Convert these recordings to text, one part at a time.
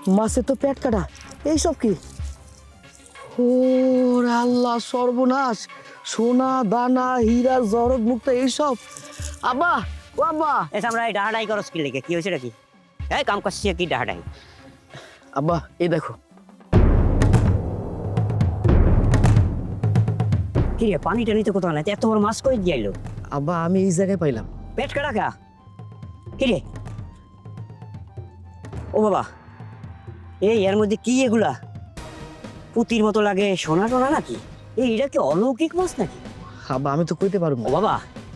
মাছে তো পেট কাটা, এইসব কি? ওরে আল্লাহ, সর্বনাশ! সোনা দানা হীরা জহরত মুক্তা এইসব। আব্বা, ও আব্বা! এসে আমরা এই ডাহাডাই করস কি লেগে? কি হয়েছে নাকি? এই কাম করছি কি ডাহাডাই? আব্বা, এই দেখো। কি রে, পানি টানি তো কোথাও নাই, এত বড় মাছ কই দিয়ে আইলো? আব্বা, আমি এই জায়গায় পাইলাম। পেট কাটা খা? কি রে? ও বাবা, এই এর মধ্যে কি এগুলা? পুতির মতো লাগে, সোনা টোনা নাকি? এইটা কি অলৌকিক মাছ নাকি? আব্বা, আমি তো কইতে পারবো ও না। বাবা,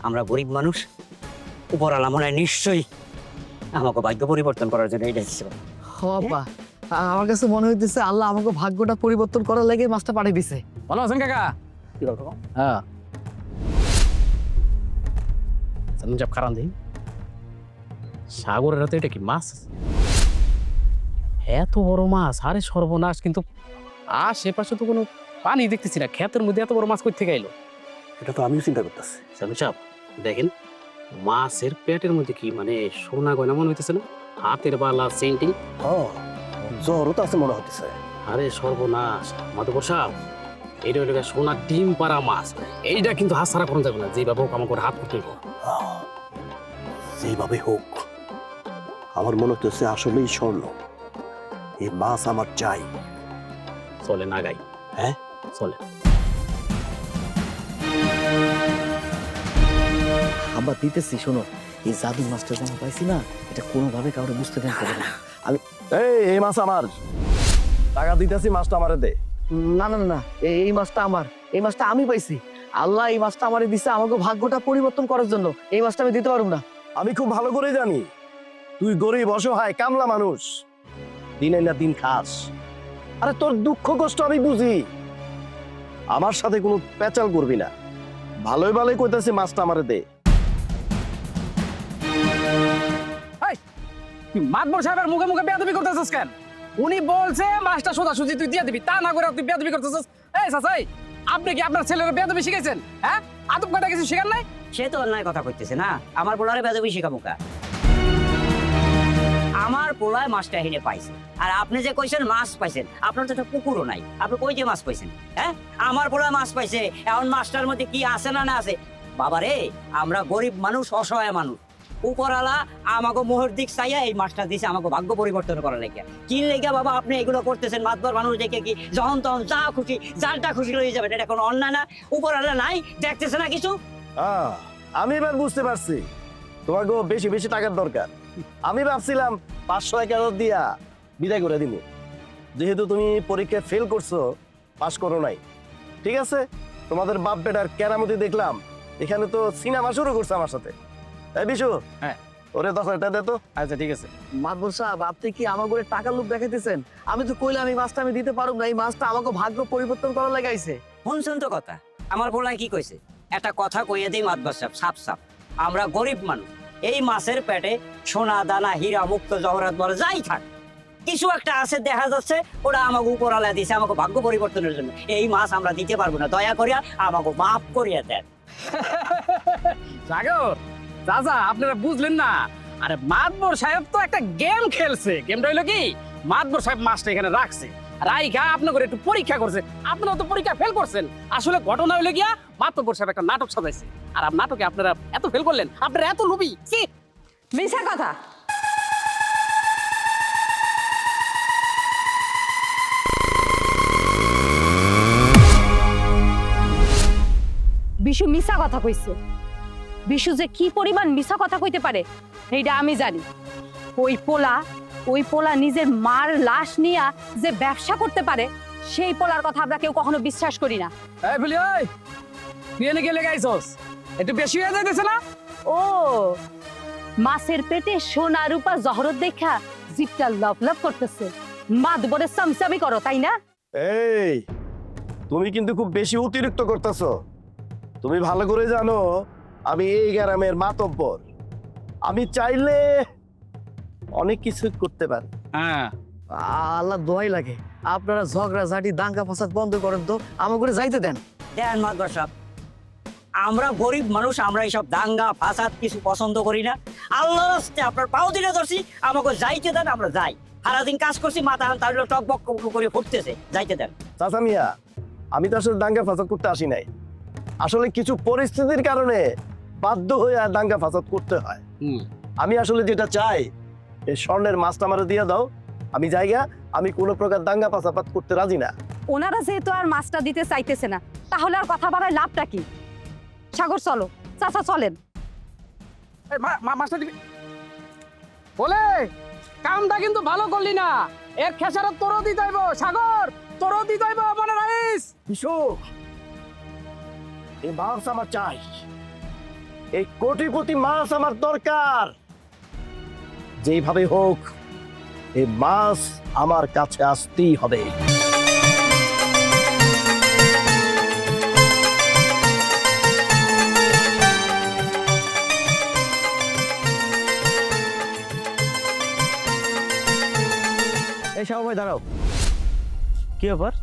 আমরা গরিব মানুষ, উপরওয়ালা মনে হয় নিশ্চয়ই আমাকে ভাগ্য পরিবর্তন করার জন্য এইটা দিচ্ছে। হ আব্বা, আমার কাছে মনে হইতেছে আল্লাহ আমাকে ভাগ্যটা পরিবর্তন করার লাগে মাছটা পাঠিয়ে দিছে। ভালো আছেন কাকা? হ্যাঁ যাব খারান দিই সাগরের হাতে এটা কি মাছ? এত বড় মাছ, আরে সর্বনাশ! কিন্তু আশেপাশে তো কোনো পানি দেখতেছি না, ক্ষেতের মধ্যে এত বড় মাছ কই থেকে এলো? এটা তো আমিও চিন্তা করতেছি। সামনে সাহেব দেখেন, মাছের পেটের মধ্যে কি মানে সোনা গয়না মনে হইতেছে না? হাতের বালা, সেন্টিং। জ্বরও তো আছে মনে হতেছে। আরে সর্বনাশ মাধবর সাহেব, এইটা হইলো সোনার ডিম পাড়া মাছ। এইটা কিন্তু হাত ছাড়া করা যাবে না, যেভাবে হোক আমাকে হাত করতে হইব। যেভাবে হোক আমার মনে হতেছে আসলেই স্বর্ণ। এই মাছ আমার চাই। চলে না গাই? হ্যাঁ চলে। আব্বা, দিতেছি, শোনো। এই জাদুর মাছটা যখন পাইছি না, এটা কোনোভাবে কাউকে বুঝতে দেওয়া হবে না। আমি এই মাছ আমার, টাকা দিতেছি, মাছটা আমারে দে। না না না না, এই মাছটা আমার। এই মাছটা আমি পাইছি। আল্লাহ এই মাছটা আমারে দিছে আমাকে ভাগ্যটা পরিবর্তন করার জন্য। এই মাছটা আমি দিতে পারবো না। আমি খুব ভালো করে জানি তুই গরিব অসহায় কামলা মানুষ, দিনে না দিন খাস। আরে তোর দুঃখ কষ্ট আমি বুঝি, আমার সাথে কোনো পেঁচাল করবি না। ভালোই ভালোই কইতাছি, মাছটা আমারে দে। তুই মাতবর সাহেবের মুখে মুখে বেয়াদবি করতেছিস কেন? উনি বলছে মাছটা সোজাসুজি তুই দিয়ে দিবি, তা না করে তুই বেয়াদবি করতেছিস। এই চাচাই, আপনি কি আপনার ছেলের বেয়াদবি শিখাইছেন? হ্যাঁ, আদব কাটা কিছু শিখান নাই? সে তো অন্যায় কথা কইতেছে না, আমার পোলারে বেদবি শিখাবো কা? আমার পোলায় মাছটা হেনে পাইছে, আর আপনি যে কইছেন মাছ পাইছেন, আপনার তো একটা পুকুরও নাই, আপনি কই যে মাছ পাইছেন? হ্যাঁ, আমার পোলায় মাছ পাইছে, এখন মাছটার মধ্যে কি আছে না না আছে? বাবারে, আমরা গরিব মানুষ, অসহায় মানুষ, উপরালা আমাকে মোহর দিক চাইয়া এই মাছটা দিছে আমাকে ভাগ্য পরিবর্তন করার লেগে। কি লেগে বাবা আপনি এগুলো করতেছেন? মাতবার মানুষ দেখে কি যখন তখন যা খুশি যারটা খুশি লয়ে যাবেন? এটা কোনো অন্যায় না? উপরালা নাই, দেখতেছে না কিছু? আমি এবার বুঝতে পারছি তোমাকে বেশি বেশি টাকার দরকার। আমি ভাবছিলাম 500 দিয়া বিদায় করে দিব, যেহেতু তুমি পরীক্ষায় ফেল করছো, পাস করো নাই। ঠিক আছে, তোমাদের বাপ বেটার কেরামতি দেখলাম, এখানে তো সিনেমা শুরু করছে আমার সাথে। এই বিশু, হ্যাঁ, ওরে 10,000 টাকা দে তো। আচ্ছা ঠিক আছে। মাতবর সাহেব, আপনি কি আমার করে টাকার লোভ দেখাইতেছেন? আমি তো কইলাম এই মাছটা আমি দিতে পারবো না। এই মাছটা আমাকে ভাগ্য পরিবর্তন করার লাগে আইছে। শুনছেন তো কথা? আমার পোলায় কি কইছে? একটা কথা কইয়া দেই মাতবার সাহেব, সাপ সাপ, আমরা গরিব মানুষ, এই মাছের পেটে সোনা দানা হীরা মুক্ত জহরাত বলে যাই থাক, কিছু একটা আছে দেখা যাচ্ছে, ওটা আমাকে উপরালা দিছে আমাকে ভাগ্য পরিবর্তনের জন্য। এই মাছ আমরা দিতে পারবো না, দয়া করিয়া আমাকে মাফ করিয়া দেন। সাগর চাচা, আপনারা বুঝলেন না? আরে মাতবর সাহেব তো একটা গেম খেলছে। গেমটা হইলো কি, মাতবর সাহেব মাছটা এখানে রাখছে, রাইখা আপনার একটু পরীক্ষা করছে। আপনারা তো পরীক্ষা ফেল করছেন। আসলে ঘটনা হইলো গিয়া, মাতবর সাহেব একটা নাটক সাজাইছে, আর নাটকে আপনারা এত ফেল করলেন, আপনারা এত লোভী। কি মিছা কথা! বিশু মিছা কথা কইছে। বিশু যে কি পরিমাণ মিছা কথা কইতে পারে এইটা আমি জানি। ওই পোলা নিজের মার লাশ নিয়া যে ব্যবসা করতে পারে, সেই পোলার কথা আমরা কেউ কখনো বিশ্বাস করি না। এই বলি, ওই তুই এনে গেলে গাইছস, একটু বেশি হয়ে যাইতেছে না? ও, মাছের পেটে সোনা রূপা জহরত দেখা জিপটা লভ লভ করতেছে। মাতবরে চামচামি করো, তাই না? এই তুমি কিন্তু খুব বেশি অতিরিক্ত করতেছো। তুমি ভালো করে জানো আমি এই গ্রামের মাতব্বর। আমি চাইলে অনেক কিছু করতে পারি। হ্যাঁ, আল্লাহ দোয়াই লাগে, আপনারা ঝগড়া ঝাঁটি দাঙ্গা ফাসাদ বন্ধ করেন তো, আমার করে যাইতে দেন। দেন মাতবার সাহেব, আমরা গরিব মানুষ, আমরা এইসব দাঙ্গা ফাসাদ কিছু পছন্দ করি না। আল্লাহর রাস্তে আপনার পাও দিলে ধরছি, আমাকে যাইতে দেন, আমরা যাই। সারাদিন কাজ করছি, মাথা তাহলে টক বক করে ফুটতেছে, যাইতে দেন। চাচা মিয়া, আমি তো আসলে দাঙ্গা ফাসাদ করতে আসি নাই। আসলে কিছু পরিস্থিতির কারণে বাধ্য হয়ে আর দাঙ্গা ফাসাদ করতে হয়। আমি আসলে যেটা চাই, এই স্বর্ণের মাছটা আমারে দিয়ে দাও, আমি জায়গা, আমি কোনো প্রকার দাঙ্গা ফাসাদ করতে রাজি না। ওনারা যেহেতু আর মাছটা দিতে চাইতেছে না, তাহলে আর কথা বলার লাভটা কি? সাগর চলো, চাচা চলেন। মাছটা দিবি বলে কামটা কিন্তু ভালো করলি না। এর খেসারত তোরও দিতে হইব, সাগর তোরও দিতে হইব, মনে রাখিস। বিশু, এই মাছ আমার চাই, এই কোটিপতি মাছ আমার দরকার। যেইভাবে হোক এই মাছ আমার কাছে আসতেই হবে। এই শাহ ভাই দাঁড়াও। কি ব্যাপার,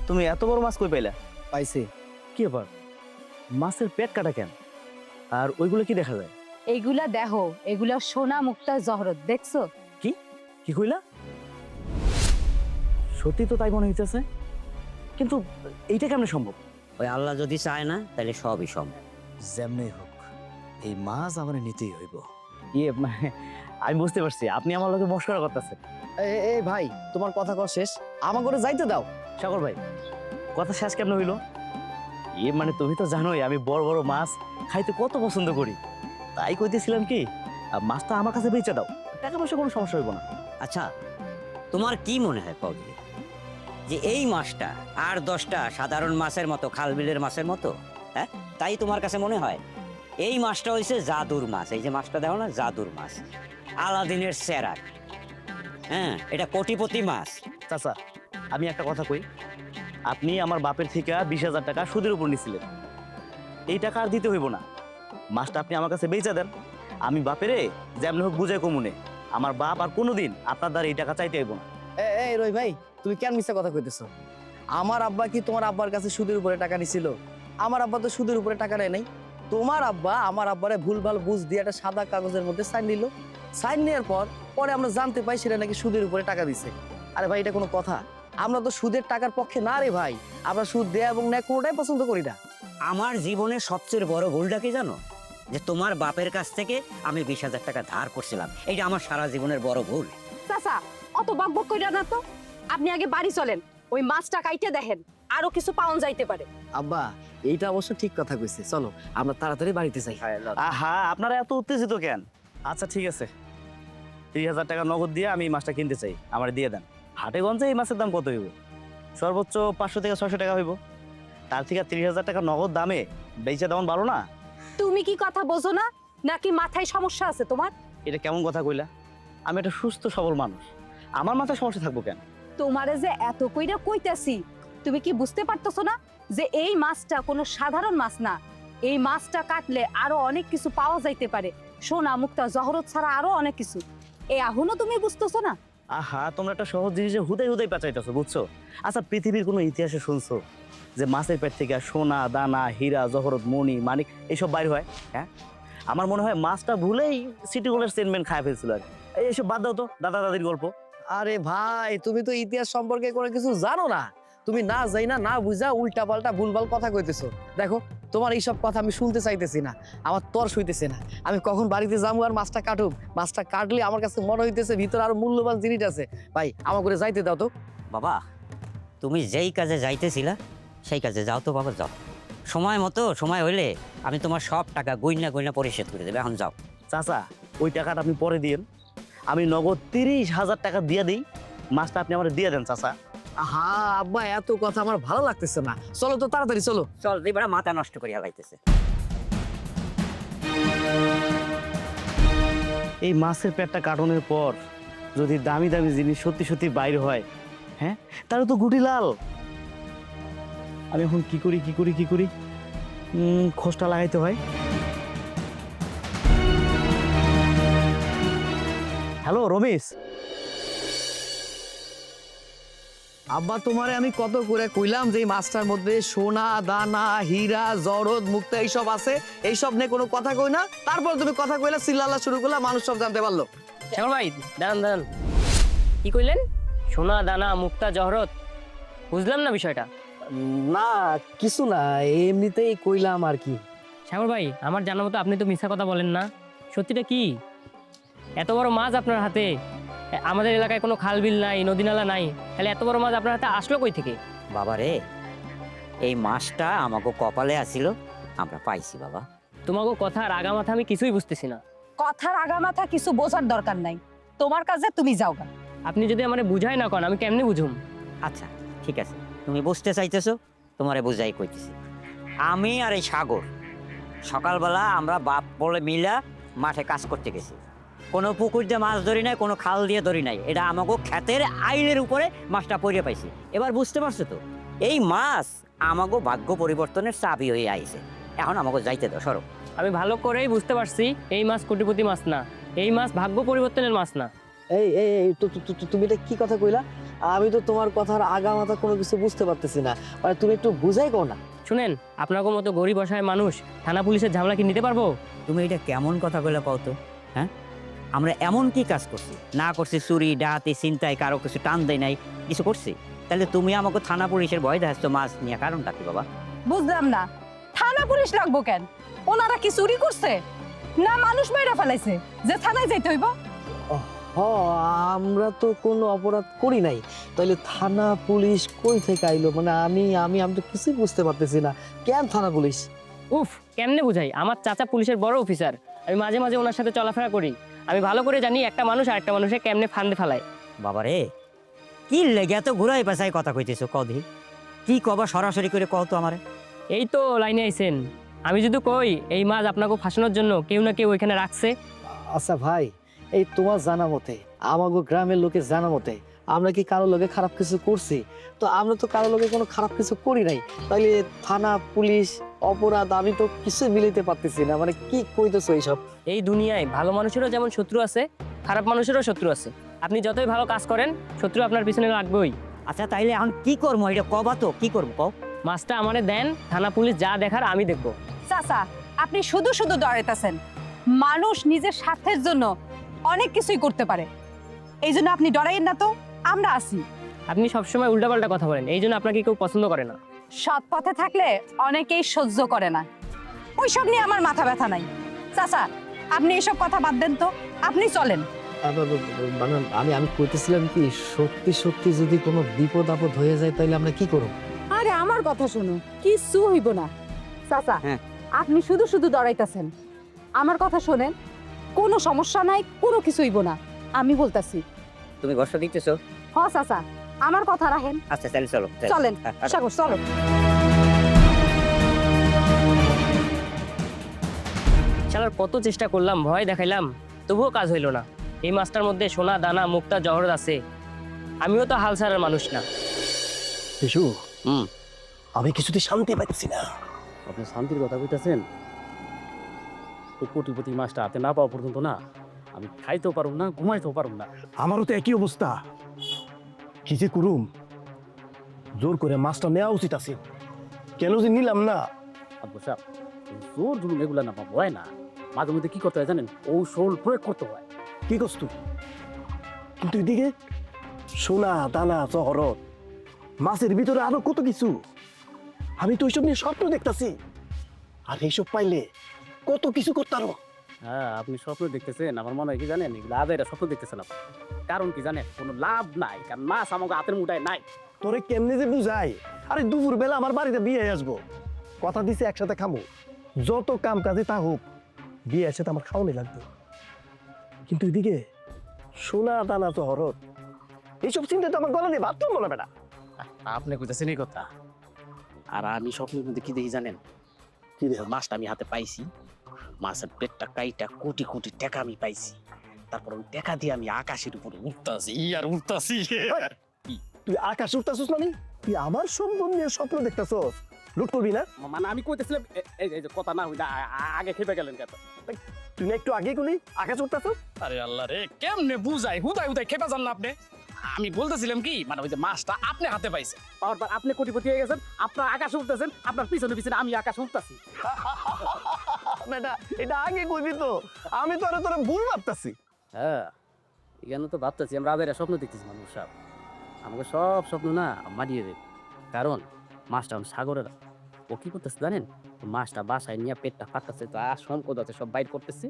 তুমি এত বড় মাছ কই পাইলা? পাইছি। কি ব্যাপার, মাছের পেট কাটা কেন? আর ওইগুলো কি দেখা যায়? এইগুলা দেখো, এগুলা সোনা মুক্তা জহরত, দেখছো? কি কইলা? সত্যি তো তাই মনে হইতেছে, কিন্তু এইটা কেমনে সম্ভব? ওই আল্লাহ যদি চায় না, তাহলে সবই সম্ভব। যেমনি হোক এই মাছ আমার নিতেই হইব। ইয়ে আমি বুঝতে পারছি, আপনি আমার লোকে মস্করা করতেছেন। এই ভাই, তোমার কথা কর শেষ, আমার করে যাইতে দাও। সাগর ভাই, কথা শেষ কেমন হইলো? ইয়ে তুমি তো জানোই আমি বড় বড় মাছ খাইতে কত পছন্দ করি, তাই কইতেছিলাম কি মাছটা আমার কাছে বেচে দাও, টাকা পয়সা কোনো সমস্যা হইব না। আচ্ছা, তোমার কি মনে হয় পাউলি, যে এই মাছটা আর 10টা সাধারণ মাছের মতো, খাল বিলের মাছের মতো? হ্যাঁ, তাই তোমার কাছে মনে হয়? এই মাছটা হইছে জাদুর মাছ। এই যে মাছটা দেখো না, জাদুর মাছ, আলাদিনের সেরাক। হ্যাঁ, এটা কোটিপতি মাছ। চাচা, আমি একটা কথা কই, আপনি আমার বাপের থেকে 20,000 টাকা সুদের উপর নিছিলেন, এই টাকা আর দিতে হইব না। মাছটা আপনি আমার কাছে বেচে দেন, আমি বাপেরে যেমন হোক বুঝে কমুনে, আমার বাপ আর কোনোদিন আপনার দ্বারা এই টাকা চাইতে হইব না। এই রই ভাই, তুমি কেন মিথ্যা কথা কইতেছো? আমার আব্বা কি তোমার আব্বার কাছে সুদের উপরে টাকা নিছিল? আমার আব্বা তো সুদের উপরে টাকা নেয় নাই। তোমার আব্বা আমার আব্বারে ভুলভাল বুঝ দিয়ে একটা সাদা কাগজের মধ্যে সাইন নিল। সাইন নেওয়ার পরে আমরা জানতে পাই সেটা নাকি সুদের উপরে টাকা দিছে। আরে ভাই, এটা কোনো কথা? আমরা তো সুদের টাকার পক্ষে না রে ভাই, আমরা সুদ দেয়া এবং নেয় কোনোটাই পছন্দ করি না। আমার জীবনের সবচেয়ে বড় ভুলটা কি জানো? যে তোমার বাপের কাছ থেকে আমি 20,000 টাকা ধার করছিলাম। এটা আমার সারা জীবনের বড় ভুল। চাচা, অত বকবক কইরা না তো, আপনি আগে বাড়ি চলেন, ওই মাছটা কাইটে দেখেন, আরো কিছু পাওয়া যাইতে পারে। আব্বা, এইটা অবশ্য ঠিক কথা কইছে, চলো আমরা তাড়াতাড়ি বাড়িতে যাই। আহা, আপনারা এত উত্তেজিত কেন? আচ্ছা ঠিক আছে, 30,000 টাকা নগদ দিয়ে আমি এই মাছটা কিনতে চাই, আমার দিয়ে দেন। হাটে গঞ্জে এই মাছের দাম কত হইব? সর্বোচ্চ 500 থেকে 600 টাকা হইব। তার থেকে 30,000 টাকা নগদ দামে বেচে দেওয়ান ভালো না? তুমি কি কথা বোঝো না, নাকি মাথায় সমস্যা আছে তোমার? এটা কেমন কথা কইলা? আমি একটা সুস্থ সবল মানুষ, আমার মাথায় সমস্যা থাকবো কেন? তোমারে যে এত কইরা কইতাছি, তুমি কি বুঝতে পারতেছো না যে এই মাছটা কোনো সাধারণ মাছ না? এই মাছটা কাটলে আরো অনেক কিছু পাওয়া যাইতে পারে, সোনা মুক্তা জহরত ছাড়া আরো অনেক কিছু। এখনো তুমি বুঝতেছো না? আহা, তোমরা একটা সহজ জিনিসে হুদাই হুদাই পেঁচাইতেছো, বুঝছো? আচ্ছা, পৃথিবীর কোনো ইতিহাসে শুনছো যে মাছের পেট থেকে সোনা দানা হীরা জহরত মণি মানিক এইসব বাইর হয়? হ্যাঁ, আমার মনে হয় মাছটা ভুলেই সিটি গোল্ডের চেয়ারম্যান খায় ফেলছিল আর কি। এইসব বাদ দাও তো, দাদা দাদির গল্প। আরে ভাই, তুমি তো ইতিহাস সম্পর্কে কোনো কিছু জানো না, তুমি না যাই না বুঝা উল্টা পাল্টা ভুলভাল কথা কইতেছো। দেখো, তোমার এইসব কথা আমি শুনতে চাইতেছি না, আমার তর সইতেছে না। আমি কখন বাড়িতে যাবো আর মাছটা কাটুক? মাছটা কাটলে আমার কাছে মনে হইতেছে ভিতরে আরো মূল্যবান জিনিস আছে। ভাই, আমার করে যাইতে দাও তো। বাবা, তুমি যেই কাজে যাইতেছিলা সেই কাজে যাও তো বাবা, যাও। সময় মতো, সময় হইলে আমি তোমার সব টাকা গইনা গইনা পরিশোধ করে দেবে। এখন যাও। চাচা, ওই টাকাটা আপনি পরে দিয়েন, আমি নগদ 30,000 টাকা দিয়ে দিই, মাছটা আপনি আমার দিয়ে দেন চাচা। আহা আব্বা, এত কথা আমার ভালো লাগতেছে না, চলো তো তাড়াতাড়ি চলো। চল, এবার মাথা নষ্ট করিয়া লাইতেছে। এই মাছের পেটটা কাটনের পর যদি দামি দামি জিনিস সত্যি সত্যি বাইরে হয়, হ্যাঁ, তাহলে তো গুটি লাল। আমি এখন কি করি? খোঁজটা লাগাইতে হয়। হ্যালো রমেশ। আব্বা, তোমারে আমি কত করে কইলাম যে এই মাছটার মধ্যে সোনা দানা হীরা জহরত মুক্তা এইসব আছে, এইসব নিয়ে কোনো কথা কই না। তারপর তুমি কথা কইলা, চিল্লালা শুরু করলা, মানুষ সব জানতে পারলো। সাগর ভাই, দাঁড়ান। কি কইলেন? সোনা দানা মুক্তা জহরত, বুঝলাম না বিষয়টা। না কিছু না, এমনিতেই কইলাম আর কি। সাগর ভাই, আমার জানার মতো আপনি তো মিথ্যা কথা বলেন না, সত্যিটা কি? এত বড় মাছ আপনার হাতে, আমাদের এলাকায় কোনো খাল বিল নাই, নদী নালা নাই, তাহলে এত বড় মাছ আপনার হাতে আসলো কই থেকে? বাবা রে, এই মাছটা আমাকে কপালে আসিল, আমরা পাইছি বাবা। তোমাকে কথার আগা মাথা আমি কিছুই বুঝতেছি না। কথার আগামাথা কিছু বোঝার দরকার নাই, তোমার কাজে তুমি যাও গা। আপনি যদি আমারে বুঝাই না কন, আমি কেমনে বুঝুম? আচ্ছা ঠিক আছে, তুমি বুঝতে চাইতেছো, তোমারে বুঝাই কইতেছি। আমি আর এই সাগর সকালবেলা আমরা বাপ বলে মিলা মাঠে কাজ করতে গেছি। কোনো পুকুর দিয়ে মাছ ধরি নাই, কোনো খাল দিয়ে ধরি নাই, এটা আমাকে ক্ষেতের আইলের উপরে মাছটা পড়ে পাইছি। এবার বুঝতে পারছো তো, এই মাছ আমাকে ভাগ্য পরিবর্তনের চাবি হয়ে আইছে। এখন আমাকে যাইতে দাও, সরো। আমি ভালো করেই বুঝতে পারছি এই মাছ কোটিপতি মাছ না, এই মাছ ভাগ্য পরিবর্তনের মাছ না। এই এই এই, তুমি এটা কি কথা কইলা? আমি তো তোমার কথার আগা মাথা কোনো কিছু বুঝতে পারতেছি না, মানে তুমি একটু বুঝাই কও না। শুনেন, আপনাকে মতো গরিব অসহায় মানুষ থানা পুলিশের ঝামেলা কি নিতে পারবো? তুমি এটা কেমন কথা কইলা কও তো? হ্যাঁ, আমরা এমন কি কাজ করছি? না করছি চুরি ডাকাতি ছিনতাই, কারো কিছু টান দেয় নাই, কিছু করছি? তাহলে তুমি আমাকে থানা পুলিশের ভয় দেখাচ্ছ মাছ নিয়ে, কারণটা কি বাবা? বুঝলাম না, থানা পুলিশ লাগবো কেন? ওনারা কি চুরি করছে না মানুষ মাইরা ফেলাইছে যে থানায় যাইতে হইব? হ, আমরা তো কোনো অপরাধ করি নাই, তাইলে থানা পুলিশ কই থেকে আইলো? মানে আমি আমি আমি তো কিছুই বুঝতে পারতেছি না, কেন থানা পুলিশ? উফ, কেমনে বুঝাই? আমার চাচা পুলিশের বড় অফিসার, আমি মাঝে মাঝে ওনার সাথে চলাফেরা করি, আমি ভালো করে জানি একটা মানুষ আর একটা মানুষে কেমনে ফান্দে ফেলায়। বাবারে, কি লেগে এত ঘুরাই পেঁচাই কথা কইতেছো? কদি কি কবা, সরাসরি করে কও তো আমারে। এই তো লাইনে আইছেন, আমি যদি কই এই মাছ আপনাকে ফাঁসানোর জন্য কেউ না কেউ ওইখানে রাখছে। আচ্ছা ভাই, এই তোমার জানা মতে, আমাগো গ্রামের লোকের জানা মতে, আমরা কি কারো লোকে খারাপ কিছু করছি? তো আমরা তো কারো লোকে কোনো খারাপ কিছু করি নাই, তাইলে থানা পুলিশ অপরাধ আমি তো কিছু মিলাইতে পারতেছি না, মানে কি কইতেছো এইসব? এই দুনিয়ায় ভালো মানুষেরও যেমন শত্রু আছে, খারাপ মানুষেরও শত্রু আছে। আপনি যতই ভালো কাজ করেন, শত্রু আপনার পিছনে লাগবেই। আচ্ছা তাইলে এখন কি করবো, এটা কবা তো, কি করবো কও? মাছটা আমারে দেন, থানা পুলিশ যা দেখার আমি দেখবো। চাচা, আপনি শুধু শুধু ডরাইতেছেন। মানুষ নিজের স্বার্থের জন্য অনেক কিছুই করতে পারে, এই জন্য আপনি ডরাইয়েন না তো, আমরা আছি। আপনি সবসময় উল্টাপাল্টা কথা বলেন, এই জন্য আপনাকে কেউ পছন্দ করে না। সৎ পথে থাকলে অনেকেই সহ্য করে না, ওইসব নিয়ে আমার মাথা ব্যথা নাই। চাচা, আপনি এসব কথা বাদ দেন তো, আপনি চলেন। মানে আমি আমি কইতেছিলাম কি, সত্যি সত্যি যদি কোনো বিপদ আপদ হয়ে যায় তাহলে আমরা কি করব? আরে আমার কথা শুনো, কিছু হইব না। চাচা, হ্যাঁ। আপনি শুধু শুধু ডরাইতেছেন, আমার কথা শোনেন, কোনো সমস্যা নাই, কোনো কিছু হইব না, আমি বলতাছি। তুমি ভরসা দিতেছো? হ চাচা, আমার কথা রাখেন। আচ্ছা তাহলে চলো, চলেন সাগর, চলো। শালার কত চেষ্টা করলাম, ভয় দেখাইলাম, তবুও কাজ হইল না। এই মাছটার মধ্যে সোনা দানা মুক্তা জহরত আছে, আমিও তো হাল ছাড়ার মানুষ না। শিশু, আমি কিছুতে শান্তি পাচ্ছি না। আপনি শান্তির কথা কইতেছেন? ওই কোটিপতি মাছটা হাতে না পাওয়া পর্যন্ত না আমি খাইতেও পারুম না, ঘুমাইতেও পারুম না। আমারও তো একই অবস্থা, কি যে করুম। জোর করে মাছটা নেওয়া উচিত আছে, কেন যে নিলাম না। আব্বু সাহেব, এই জোর জুলুম এগুলা না হয় না, মাঝে মধ্যে কি করতে হয় জানেন? কৌশল প্রয়োগ করতে হয়। কি করছ তুই? কিন্তু এদিকে সোনা দানা জহরত, মাছের ভিতরে আরো কত কিছু, আমি তো ওইসব নিয়ে স্বপ্ন দেখতাছি। আর এইসব পাইলে কত কিছু করতারো। হ্যাঁ, আপনি স্বপ্ন দেখতেছেন, আমার মনে হয় কি জানেন, এগুলো আদায়রা স্বপ্ন দেখতেছেন আপনি। কারণ কি জানেন, কোনো লাভ নাই, কারণ মাছ আমাকে হাতের মুঠায় নাই। তোরে কেমনে যে বুঝাই? আরে দুপুর বেলা আমার বাড়িতে বিয়ে আসবো, কথা দিছে একসাথে খামো, যত কাম কাজে তা হোক, বিয়ে আসে তো আমার খাওয়ানি লাগবে। কিন্তু এদিকে সোনা দানা জহরত, এইসব চিন্তা তো আমার গলা দিয়ে ভাত মনে বেটা। আপনি কইতেছেন এই কথা, আর আমি স্বপ্নের মধ্যে কি দেখি জানেন? কি রে? মাছটা আমি হাতে পাইছি, মাছের পেটটা কাইটা কোটি কোটি টাকা আমি পাইছি, তারপর ওই টাকা দিয়ে আমি আকাশের উপরে উঠতাছি আর উঠতাছি। তুই আকাশ উঠতাছিস মানে? তুই আমার সম্পদ নিয়ে স্বপ্ন দেখতাছস? লুট করবি না? মানে আমি কইতেছিলাম এই যে কথা না হইলা আগে খেপে গেলেন কেন? তুই না একটু আগে গুলি আকাশ উঠতাছস? আরে আল্লাহ রে, কেমনে বুঝাই? হুদাই হুদাই খেপে যান না আপনি। আমি বলতেছিলাম কি, মানে ওই যে মাছটা আপনি হাতে পাইছেন, পাওয়ার পর আপনি কোটিপতি হয়ে গেছেন, আপনার আকাশে উঠতেছেন, আপনার পিছনে পিছনে আমি আকাশে উঠতাছি। বেটা, এটা আগে কইবি তো, আমি তো আরে তোরা ভুল ভাবতাছি। হ্যাঁ, এখানে তো ভাবতেছি আমরা আবার স্বপ্ন দেখতেছি মানুষ সব আমাকে সব স্বপ্ন না মারিয়ে দেবে কারণ মাছটা এখন সাগরে না। ও কি করতেছে জানেন মাছটা বাসায় নিয়ে পেটটা ফাটাচ্ছে যা সম্পদ আছে সব বাইর করতেছে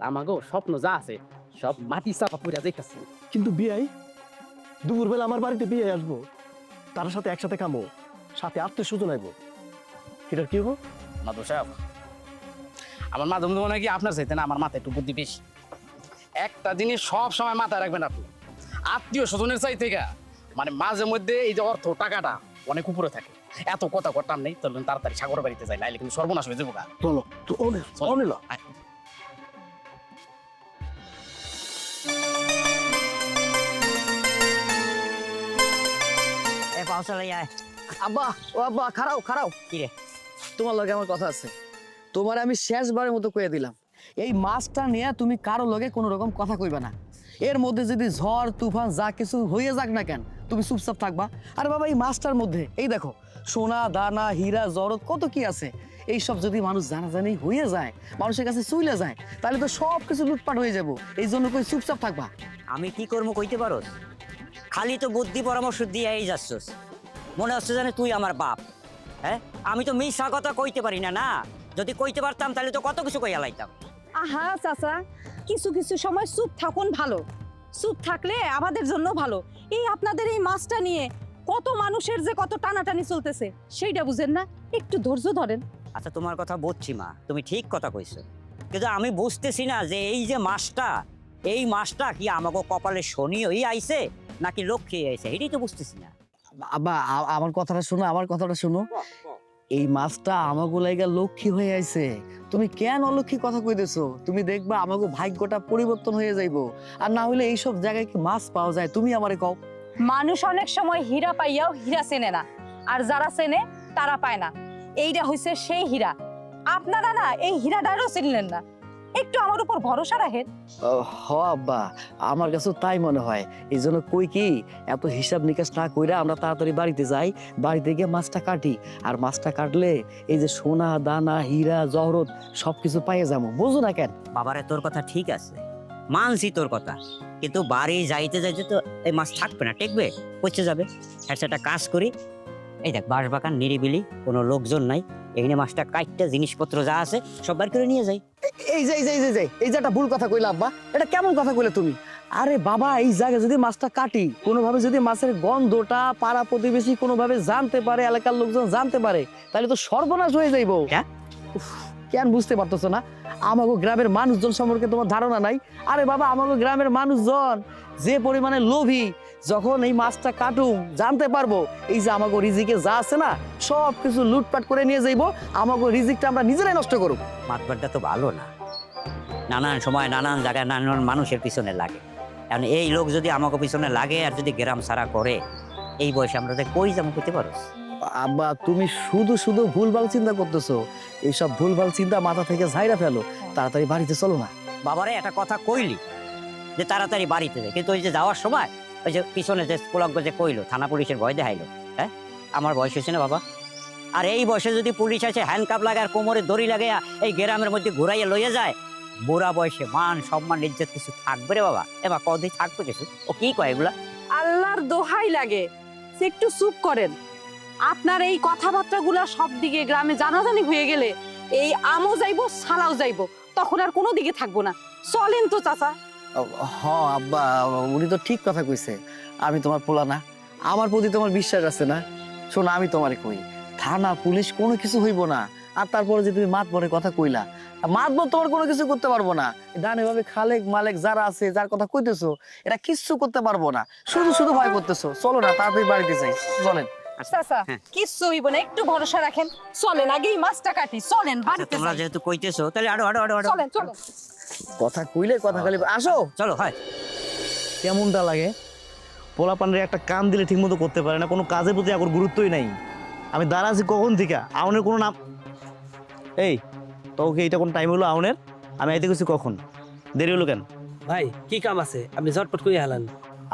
আমাকেও স্বপ্ন যা আছে সব মাটি চাপা পড়ে দেখতেছে। কিন্তু বিয়াই দুপুরবেলা আমার বাড়িতে বিয়ে আসবো, তার সাথে একসাথে খামো, সাথে আত্মীয় স্বজন আইবো, এটা কি হবো? মাধব সাহেব আমার মাঝে মধ্যে মনে হয় কি আপনার চাইতে না আমার মাথায় একটু বুদ্ধি বেশি। একটা জিনিস সব সময় মাথায় রাখবেন আপনি, আত্মীয় স্বজনের চাই থেকে মানে মাঝে মধ্যে এই যে অর্থ টাকাটা অনেক উপরে থাকে। এত কথা করতাম নেই চলুন তাড়াতাড়ি সাগর বাড়িতে যাই নাইলে কিন্তু সর্বনাশ হয়ে যাবো গা। চলো তো অনিল এ পাউসালাই আয়। আব্বা ও আব্বা খারাও খারাও, কি রে? তোমার লগে আমার কথা আছে। তোমার আমি শেষবারের মতো কয়ে দিলাম, এই মাছটা নিয়ে তুমি কারো লগে কোনো রকম কথা কইবা না। এর মধ্যে যদি ঝড় তুফান যা কিছু হয়ে যাক না কেন তুমি চুপচাপ থাকবা। আরে বাবা এই মাছটার মধ্যে এই দেখো সোনা দানা হীরা জরত কত কি আছে, এই সব যদি মানুষ জানাজানি হয়ে যায় মানুষের কাছে চলে যায় তাহলে তো সব কিছু লুটপাট হয়ে যাব। এই জন্য কই চুপচাপ থাকবা। আমি কি করবো কইতে পারোস? খালি তো বুদ্ধি পরামর্শ দিয়ে যাচ্ছস, মনে হচ্ছে জানে তুই আমার বাপ। হ্যাঁ, আমি তো মিশা কথা কইতে পারি না। না, যদি কইতে পারতাম তাহলে তো কত কিছু কইয়া লাইতাম। আহা চাচা, কিছু কিছু সময় চুপ থাকুন ভালো, চুপ থাকলে আমাদের জন্য ভালো। এই আপনাদের এই মাছটা নিয়ে কত মানুষের যে কত টানাটানি চলতেছে সেইটা বুঝেন না, একটু ধৈর্য ধরেন। আচ্ছা, তোমার কথা বুঝছি মা, তুমি ঠিক কথা কইছো, কিন্তু আমি বুঝতেছি না যে এই যে মাছটা, এই মাছটা কি আমাকে কপালে শনি হয়ে আইছে নাকি লক্ষ্মী আইছে, এটাই তো বুঝতেছি না। আব্বা আমার কথাটা শোনো, আমার কথাটা শোনো। এই মাছটা আমাগো লাইগা লক্ষ্মী হয়ে আইছে, তুমি কেন অলক্ষ্মী কথা কইতেছো? তুমি দেখবা আমাগো ভাগ্যটা পরিবর্তন হয়ে যাইবো। আর না হইলে এইসব জায়গায় কি মাছ পাওয়া যায় তুমি আমারে কও। মানুষ অনেক সময় হীরা পাইয়াও হীরা চেনে না, আর যারা চেনে তারা পায় না। এইটা হইছে সেই হীরা। আপনারা না এই হীরাটারও চিনলেন না, একটু আমার উপর ভরসা রাখেন। হ আব্বা, আমার কাছে তাই মনে হয়। এই জন্য কই কি এত হিসাব নিকাশ না কইরা আমরা তাড়াতাড়ি বাড়িতে যাই, বাড়িতে গিয়ে মাছটা কাটি। আর মাছটা কাটলে এই যে সোনা দানা হীরা জহরত সবকিছু পাইয়ে যাবো, বুঝো না কেন? বাবারে তোর কথা ঠিক আছে, মানছি তোর কথা, কিন্তু বাড়ি যাইতে যাইতে তো এই মাছ থাকবে না, টেকবে, পচে যাবে। একটা কাজ করি, এই দেখ বাঁশবাগান নিরিবিলি, কোনো লোকজন নাই, এখানে মাছটা কাটতে জিনিসপত্র যা আছে সব বার করে নিয়ে যাই। এই যে এই যে এই যে এই যে একটা ভুল কথা কইলা আব্বা, এটা কেমন কথা কইলে তুমি? আরে বাবা, এই জায়গায় যদি মাছটা কাটি কোনোভাবে যদি মাছের গন্ধটা পাড়া প্রতিবেশী কোনোভাবে জানতে পারে, এলাকার লোকজন জানতে পারে, তাহলে তো সর্বনাশ হয়ে যাইবো। হ্যাঁ? উফ, কেন বুঝতে পারতেছো না? আমাগো গ্রামের মানুষজন সম্পর্কে তোমার ধারণা নাই? আরে বাবা, আমাগো গ্রামের মানুষজন যে পরিমাণে লোভী, যখন এই মাছটা কাটুম জানতে পারবো এই যে আমাগো রিজিকে যা আছে না সব কিছু লুটপাট করে নিয়ে যাইবো, আমাগো রিজিকটা আমরা নিজেরাই নষ্ট করব। মাতবারটা তো ভালো না, নানান সময় নানান জায়গায় নানান মানুষের পিছনে লাগে। এখন এই লোক যদি আমাকে পিছনে লাগে আর যদি গ্রাম সারা করে, এই বয়সে আমরা তো কই যাবো করতে পারো? আব্বা, তুমি শুধু শুধু ভুলভাল চিন্তা করতেছো। এইসব ভুলভাল চিন্তা মাথা থেকে ঝাইরা ফেলো, তাড়াতাড়ি বাড়িতে চলো না। বাবারে একটা কথা কইলি যে তাড়াতাড়ি বাড়িতে যায়, কিন্তু ওই যে যাওয়ার সময় ওই যে পিছনে যে পোলাগ্য যে কইলো থানা পুলিশের ভয় দেখাইলো। হ্যাঁ, আমার বয়স হয়েছে না বাবা? আর এই বয়সে যদি পুলিশ আছে হ্যান্ডকাপ লাগে আর কোমরে দড়ি লাগে এই গ্রামের মধ্যে ঘুরাইয়া লইয়া যায়, বুড়া বয়সে মান সম্মান ইজ্জত কিছু থাকবে রে বাবা? এবার কদিন থাকবে কিছু? ও কি কয় এগুলা? আল্লাহর দোহাই লাগে সে একটু চুপ করেন। আপনার এই কথাবার্তাগুলো সব দিকে গ্রামে জানাজানি হয়ে গেলে এই আমও যাইবো সালাও যাইবো, তখন আর কোনো দিকে থাকবো না। চলেন তো চাচা। হ আব্বা, উনি তো ঠিক কথা কইছে। আমি তোমার পোলা না, আমার প্রতি তোমার বিশ্বাস আছে না? শোনো, আমি তোমারে কই, থানা পুলিশ কোনো কিছু হইব না। আর তারপরে যে তুমি মাতবরের কথা কইলা, মাতবর তোমার কোনো কিছু করতে পারবো না। ডানে ভাবে খালেক মালেক যারা আছে, যার কথা কইতেছো, এরা কিচ্ছু করতে পারবো না। শুধু শুধু ভয় করতেছো। চলো না, তাড়াতাড়ি বাড়িতে যাই, চলেন। চাচা কিচ্ছু হইব না, একটু ভরসা রাখেন। চলেন, আগেই মাছটা কাটি, চলেন বাড়িতে তোমরা যাই। যেহেতু কইতেছো তাহলে আরো আরো আরো আরো চলেন চলেন। কথা কইলে কথা খালি আসো। চলো। হয় কেমনটা লাগে? পোলাপানরে একটা কাম দিলে ঠিক মতো করতে পারে না, কোনো কাজের প্রতি এখন গুরুত্বই নাই। আমি দাঁড়াচ্ছি কখন থেকে, আউনের কোনো নাম। এই তোকে এইটা কোন টাইম হলো আউনের? আমি আইতে গেছি কখন, দেরি হলো কেন? ভাই কি কাম আছে আপনি ঝটপট করে হালান।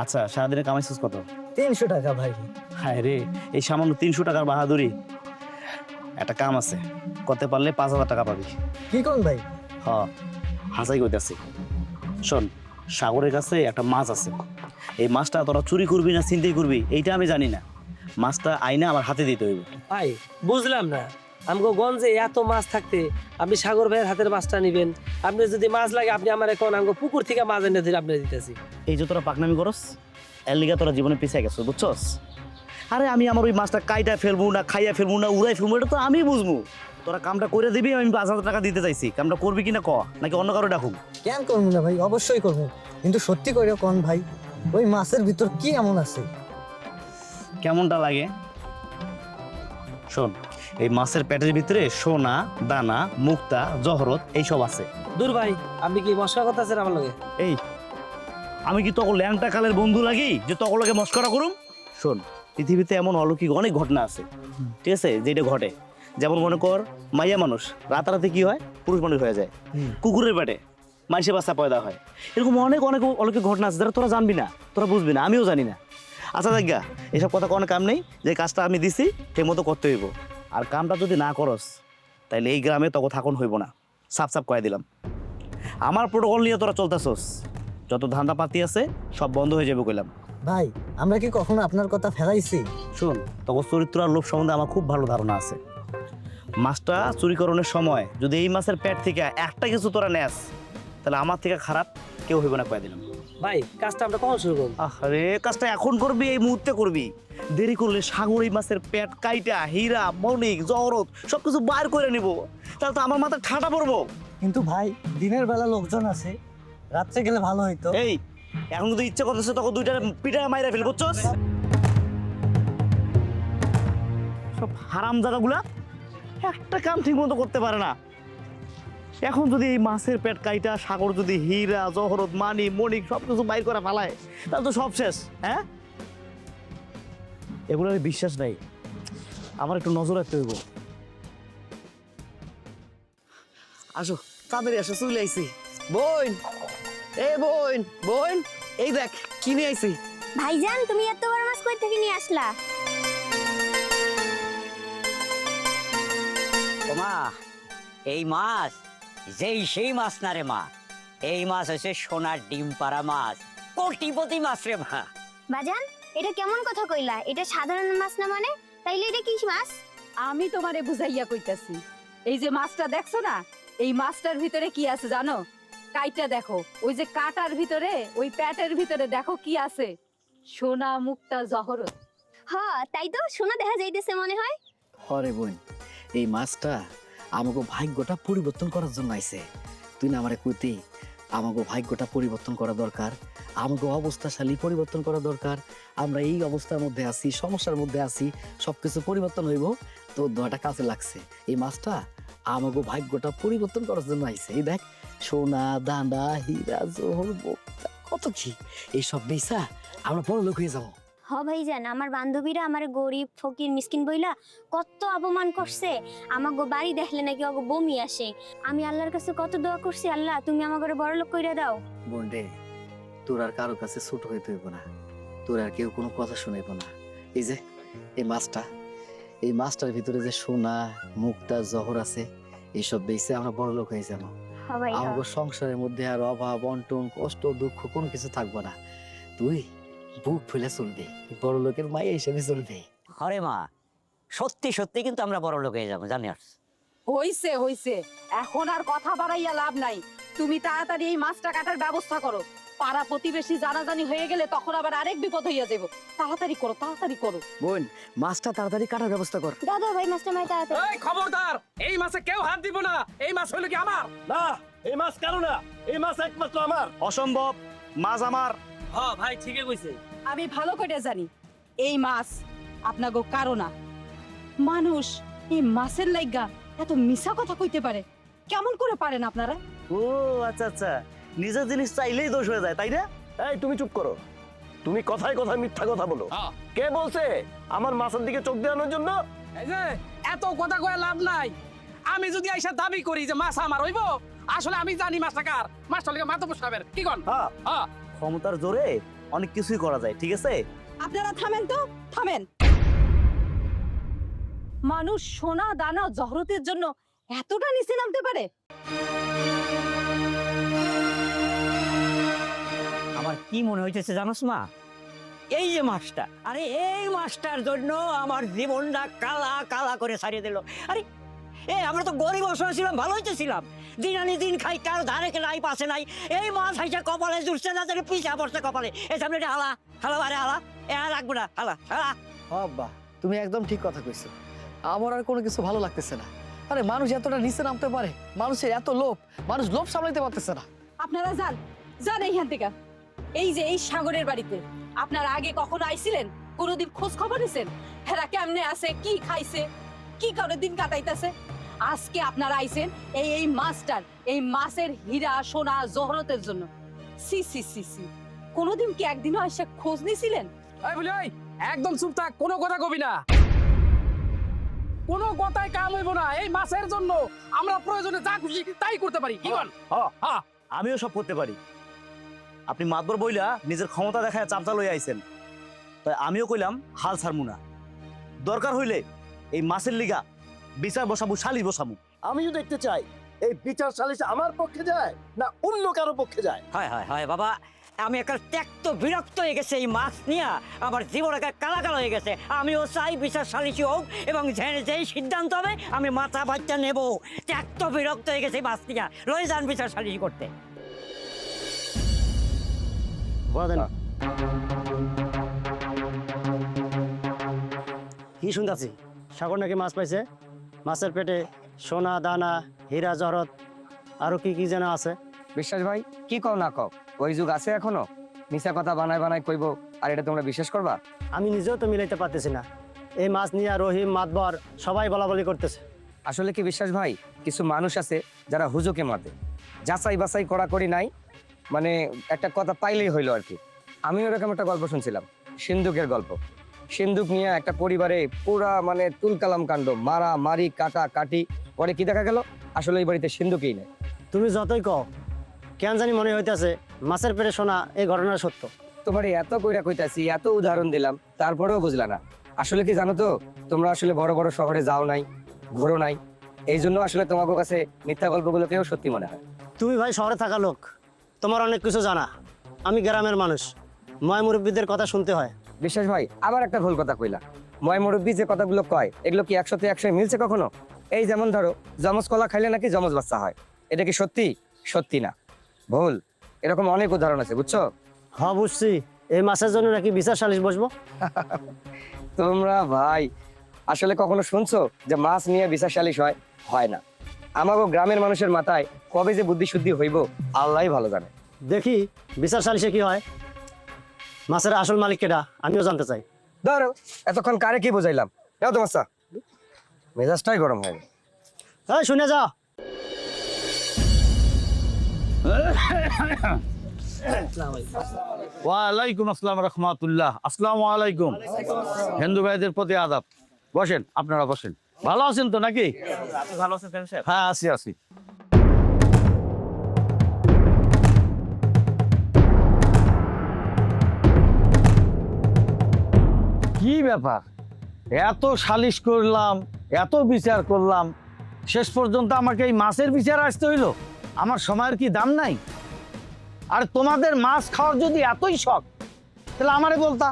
আচ্ছা, সারাদিনে কামাইছিস কত? 300 টাকা ভাই। হায় রে, এই সামান্য 300 টাকার বাহাদুরি। একটা কাম আছে, করতে পারলে 5000 টাকা পাবি। কি কোন ভাই? হ, হাসাই কইতাছি। শোন, সাগরের কাছে একটা মাছ আছে। এই মাছটা তোরা চুরি করবি না ছিনতাই করবি এইটা আমি জানি না। মাছটা আইনা আমার হাতে দিতে হইব। ভাই বুঝলাম না, আমগো গঞ্জে এত মাছ থাকতে আপনি সাগর ভাইয়ের হাতের মাছটা নিবেন? আপনি যদি মাছ লাগে আপনি আমার এখন আমগো পুকুর থেকে মাছ এনে ধরে আপনি দিতেছি। এই যে তোরা পাকনামি করস, এর লিগা তোরা জীবনে পিছিয়ে গেছো, বুঝছস? আরে আমি আমার ওই মাছটা কাইটা ফেলবো না, খাইয়া ফেলবো না, উড়াই ফেলবো, এটা তো আমি বুঝবো। তোরা কামটা করে দিবি, আমি 5,000 টাকা দিতে চাইছি। কামটা করবি কিনা ক, নাকি অন্য কারো ডাকুম? কেন করবো না ভাই, অবশ্যই করবো, কিন্তু সত্যি করে কোন ভাই ওই মাছের ভিতর কি এমন আছে? কেমনটা লাগে শোন, এই মাছের পেটের ভিতরে সোনা, দানা, মুক্তা, জহরত এইসব আছে। দূর ভাই, আপনি কি মশলা কথা আছেন আমার লগে? এই আমি কি তখন ল্যাংটা কালের বন্ধু লাগি যে তখন লোকে মস্করা করুম? শোন, পৃথিবীতে এমন অলৌকিক অনেক ঘটনা আছে, ঠিক আছে, যেটা ঘটে। যেমন মনে কর, মাইয়া মানুষ রাতারাতি কি হয়, পুরুষ মানুষ হয়ে যায়। কুকুরের পেটে মানুষের বাচ্চা পয়দা হয়। এরকম অনেক অনেক অলৌকিক ঘটনা আছে যারা তোরা জানবি না, তোরা বুঝবি না, আমিও জানি না। আচ্ছা দেখা, এসব কথা কোনো কাম নেই। যে কাজটা আমি দিছি সেই মতো করতে হইব। আর কামটা যদি না করস তাইলে এই গ্রামে তখন থাকুন হইব না, সাপ সাপ কয়ে দিলাম। আমার প্রোটোকল নিয়ে তোরা চলতেছস, যত ধান্দা পাতি আছে সব বন্ধ হয়ে যাবে কইলাম। ভাই আমরা কি কখনো আপনার কথা ফেলাইছি? শোন, তখন চরিত্র আর লোভ সম্বন্ধে আমার খুব ভালো ধারণা আছে। মাছটা চুরিকরণের সময় যদি এই মাছের পেট থেকে একটা কিছু তোরা নেস, তাহলে আমার থেকে খারাপ কেউ হইব না কয়ে দিলাম। ভাই কাজটা আমরা কখন শুরু করবো? আরে কাজটা এখন করবি, এই মুহূর্তে করবি। দেরি করলে সাগর এই মাছের পেট কাইটা হীরা, মণিক, জহরত সবকিছু বার করে নিব, তাহলে তো আমার মাথা ঠাটা পড়বো। কিন্তু ভাই দিনের বেলা লোকজন আছে, রাত্রে গেলে ভালো হইতো। এই এখন যদি ইচ্ছা করতেছে তখন দুইটা পিঠা মাইরা ফেল, বুঝছস? সব হারাম জায়গাগুলা একটা কাম ঠিক মতো করতে পারে না। এখন যদি এই মাছের পেট কাইটা সাগর যদি হীরা, জহরত, মানি, মণিক সবকিছু বাইর করে ফেলায়, তাহলে তো সব শেষ। হ্যাঁ, এগুলোর বিশ্বাস নাই, আমার একটু নজর রাখতে হইব। আসো তাড়াতাড়ি আসো, চলে আইছি। বোন, এ বোন, বোন, এই দেখ কি নিয়ে আইছি। ভাইজান তুমি এত বড় মাছ কই থেকে নিয়ে আসলা? ওমা, এই মাছ যেই সেই মাছ না রে মা, এই মাছ হচ্ছে সোনার ডিম পাড়া মাছ, কোটিপতি মাছ রে মা। বাজান এটা কেমন কথা কইলা? এটা সাধারণ মাছ না মানে? তাইলে এটা কি মাছ? আমি তোমারে বুঝাইয়া কইতাছি, এই যে মাছটা দেখছো না, এই মাছটার ভিতরে কি আছে জানো? কাইটা দেখো, ওই যে কাটার ভিতরে, ওই প্যাটের ভিতরে দেখো কি আছে, সোনা, মুক্তা, জহরত। হ্যাঁ তাই তো, সোনা দেখা যাইতেছে মনে হয়। হরে বোন, এই মাছটা আমাকে ভাগ্যটা পরিবর্তন করার জন্য আইছে। তুই না আমারে কইতি আমাকে ভাগ্যটা পরিবর্তন করা দরকার, আমাকে অবস্থাশালী পরিবর্তন করা দরকার। আমরা এই অবস্থার মধ্যে আছি, সমস্যার মধ্যে আছি, সবকিছু পরিবর্তন হইব। তো দোয়াটা কাজে লাগছে। এই মাছটা আমাকে ভাগ্যটা পরিবর্তন করার জন্য আইছে। এই দেখ, সোনা, দানা, হীরা, জহর, মুক্তা, কত কি এইসব বেচা আমরা বড় লোক হয়ে যাবো। হ ভাইজান, আমার বান্ধবীরা আমার গরিব ফকির মিসকিন বইলা কত অপমান করছে। আমাগো বাড়ি দেখলে নাকি ওগো বমি আসে। আমি আল্লাহর কাছে কত দোয়া করছি, আল্লাহ তুমি আমাকে বড় লোক কইরা দাও। বোন রে, তোর আর কারো কাছে ছোট হইতে হইব না, তোর আর কেউ কোনো কথা শুনাইব না। এই যে এই মাছটা, এই মাছটার ভিতরে যে সোনা, মুক্তা, জহর আছে, এইসব বেচে আমরা বড় লোক হয়ে যাবো। হ ভাই হ। আমাদের সংসারের মধ্যে আর অভাব, অনটন, কষ্ট, দুঃখ কোনো কিছু থাকবো না। তুই বুক ফুলে চলবি, বড় লোকের মাইয়া হিসেবে চলবি। হরে মা, সত্যি সত্যি কিন্তু আমরা বড় লোক হয়ে যাবো, জানিস? হইছে হইছে, এখন আর কথা বাড়াইয়া লাভ নাই। তুমি তাড়াতাড়ি এই মাছটা কাটার ব্যবস্থা করো। পাড়া প্রতিবেশী জানাজানি হয়ে গেলে তখন আবার আরেক বিপদ হইয়া যাবো। তাড়াতাড়ি করো, তাড়াতাড়ি করো। বোন, মাছটা তাড়াতাড়ি কাটার ব্যবস্থা কর। দাদা ভাই মাছটা মাই তাড়াতাড়ি। এই খবরদার, এই মাছে কেউ হাত দিব না। এই মাছ হইলো কি আমার? না, এই মাছ কারো না, এই মাছ একমাত্র আমার। অসম্ভব, মাছ আমার। হ্যাঁ ভাই ঠিকই কইছে। আমি ভালো করে জানি এই মাছ আপনাগো কারো না। মানুষ এই মাছের লাইগা এত মিছা কথা কইতে পারে, কেমন করে পারেন আপনারা? ও আচ্ছা আচ্ছা, নিজের জিনিস চাইলেই দোষ হয়ে যায়, তাই না? এই তুমি চুপ করো, তুমি কথায় কথায় মিথ্যা কথা বলো। হ্যাঁ। কে বলছে আমার মাছের দিকে চোখ দেওয়ানোর জন্য? এই যে এত কথা কয়ে লাভ নাই। আমি যদি আইসা দাবি করি যে মাছ আমার হইব, আসলে আমি জানি মাছটা কার। মাছটা লিগে মাতব্বর সাহেবের, কি কন? হ্যাঁ, হ্যাঁ। ক্ষমতার জোরে অনেক কিছুই করা যায়, ঠিক আছে? আপনারা থামেন তো, থামেন। মানুষ সোনা, দানা, জহরতের জন্য এতটা নিচে নামতে পারে? আমার কি মনে হইতেছে জানোস মা, এই যে মাছটা, আরে এই মাছটার জন্য আমার জীবনটা কালা কালা করে ছাড়িয়ে দিল। আরে আমরা তো গরিব অসহায় ছিলাম, ভালো হইতেছিলাম, দিন আনি দিন খাই, কারো ধারে নাই পাশে নাই। এই মাছ হাইসা কপালে জুড়ছে না, জানি পিছা পড়ছে কপালে। এই সামনে হালা হালা, আরে হালা, রাখবো না, হালা হালা। আব্বা তুমি একদম ঠিক কথা কইছো, আমার আর কোনো কিছু ভালো লাগতেছে না। আরে মানুষ এতটা নিচে নামতে পারে, মানুষের এত লোভ, মানুষ লোভ সামলাইতে পারতেছে না। আপনারা যান যান এইখান থেকে। এই যে এই সাগরের বাড়িতে আপনারা আগে কখনো আইছিলেন? কোনোদিন খোঁজ খবর নিছেন হেরা কেমনে আছে, কি খাইছে, কি করে দিন কাটাইতেছে? আজকে আপনারা আইছেন এই মাছটার, এই মাছের হীরা সোনা জহরতের জন্য। সি সি সি সি, কোনোদিন কি একদিনও এসে খোঁজ নিছিলেন? এই বলি ওই একদম চুপ থাক, কোনো কথা কবি না, কোনো কথাই কাম হইব না। এই মাছের জন্য আমরা প্রয়োজনে যা খুশি তাই করতে পারি, কি বল? হ্যাঁ, আমিও সব করতে পারি। আপনি মাতবর বইলা নিজের ক্ষমতা দেখায় চাপচা লই আইছেন, তাই আমিও কইলাম হাল ছাড়মু না। দরকার হইলে এই মাছের লিগা বিচার বসাবো, সালিশ বসাবো। আমিও দেখতে চাই এই বিচার সালিশ আমার পক্ষে যায় না অন্য কারো পক্ষে যায়। হয় হয় হয় বাবা, আমি একটা ত্যক্ত বিরক্ত হয়ে গেছে এই মাছ নিয়ে, আমার জীবন একটা কালা কালা হয়ে গেছে। আমিও চাই বিচার সালিশি হোক এবং যেই সিদ্ধান্ত হবে আমি মাথা বাচ্চা নেব। ত্যক্ত বিরক্ত হয়ে গেছে এই মাছ নিয়ে, লয়ে যান বিচার সালিশি করতে। কি শুনতেছি সাগর নাকি মাছ পাইছে, মাছের পেটে সোনা দানা হীরা জহরত আরো কি কি যেন আছে। বিশ্বাস ভাই কি কও না কও, ওই যুগ আছে এখনো? মিছা কথা বানায় বানায় কইবো আর এটা তোমরা বিশ্বাস করবা? আমি নিজেও তো মিলাইতে পারতেছি না, এই মাছ নিয়ে রহিম মাতবর সবাই বলা বলি করতেছে। আসলে কি বিশ্বাস ভাই, কিছু মানুষ আছে যারা হুজুকে মাতে, যাচাই বাছাই করা করি নাই, মানে একটা কথা পাইলেই হইলো আর কি। আমি ওরকম একটা গল্প শুনছিলাম, সিন্ধুকের গল্প। সিন্ধুক নিয়ে একটা পরিবারে পুরা মানে তুলকালাম কাণ্ড, মারা মারি কাটা কাটি, পরে কি দেখা গেল আসলে এই বাড়িতে সিন্ধুকেই নেই। তুমি যতই কও কেন জানি মনে হইতেছে মাছের পেটে সোনা এই ঘটনা সত্য। তোমার এত কইরা কইতাছি, এত উদাহরণ দিলাম, তারপরেও বুঝলা না। আসলে কি জানো তো, তোমরা আসলে বড় বড় শহরে যাও নাই, ঘোরো নাই, এই জন্য আসলে তোমাদের কাছে মিথ্যা গল্পগুলোকেও সত্যি মনে হয়। তুমি ভাই শহরে থাকা লোক, তোমার অনেক কিছু জানা, আমি গ্রামের মানুষ, ময় মুরব্বীদের কথা শুনতে হয়। বিশ্বাস ভাই আবার একটা ভুল কথা কইলা, ময় মুরব্বী যে কথাগুলো কয় এগুলো কি 100তে 100 মিলছে কখনো? এই যেমন ধরো যমজ কলা খাইলে নাকি যমজ বাচ্চা হয়, এটা কি সত্যি? সত্যি না, ভুল। এরকম অনেক উদাহরণ আছে, বুঝছো? হ্যাঁ বুঝছি, এই মাছের জন্য নাকি বিচার সালিশ বসবো। তোমরা ভাই আসলে কখনো শুনছো যে মাছ নিয়ে বিচার সালিশ হয়? হয় না। আমাগো গ্রামের মানুষের মাথায় কবে যে বুদ্ধি শুদ্ধি হইব আল্লাহই ভালো জানে। দেখি বিচার সালিশে কি হয়, মাছের আসল মালিক কেডা আমিও জানতে চাই। ধরো এতক্ষণ কারে কি বোঝাইলাম, যাও তোমার চা, মেজাজটাই গরম হয়ে গেল। এই শুনে যা। ওয়ালাইকুম আসসালাম রহমাতুল্লাহ। আসসালামু আলাইকুম। হিন্দু ভাইদের প্রতি আদাব। বসেন, আপনারা বসেন। ভালো আছেন তো নাকি? আপনি ভালো আছেন কেন সাহেব? হ্যাঁ আছি আছি। কি ব্যাপার, এত সালিশ করলাম, এত বিচার করলাম, শেষ পর্যন্ত আমাকে এই মাছের বিচার আসতে হইলো? আমার সময়ের কি দাম নাই? আর তোমাদের মাছ খাওয়ার যদি এতই শখ তাহলে আমারে বলতা,